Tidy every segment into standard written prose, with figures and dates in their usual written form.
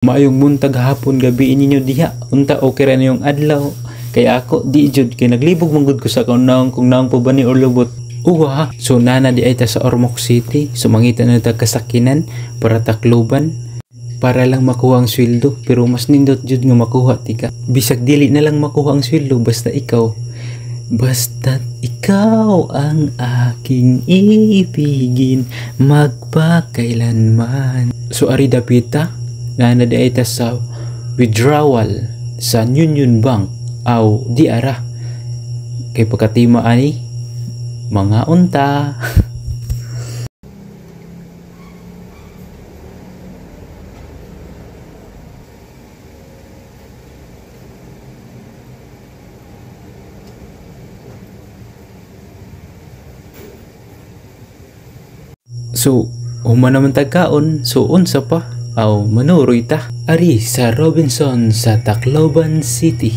Maayong buntag hapon gabi ninyo diha. Unta okay ra na yung adlaw. Kaya ako di jud kay naglibog manggod ko sa kaunang kung naong pa ba ni Orlobot. Uwa, so nana di ay ta sa Ormoc City. Sumangita na ta kasakinan para takloban. Para lang makuha ang sweldo. Pero mas nindot jud nga makuha tika. Bisag dili na lang makuha ang sweldo basta ikaw. Basta't ikaw ang aking iibigin magpakailanman. So ari dapita na nadi ta sa withdrawal sa Union Bank aw di ara kay pagkatima ani mga unta. So, human naman tagkaon, so unsa pa? Aw, manuroy ta. Ari sa Robinson sa Tacloban City.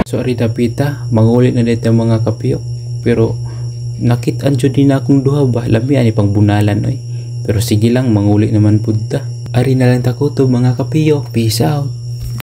So, ari tapita, mangulit na dito mga kapiyok. Pero nakitaan jud din akong duha ba labi ani pang bunalan oy. Pero sige lang manguli naman pud ta. Ari na lang ta kutob mga kapiyok. Peace out.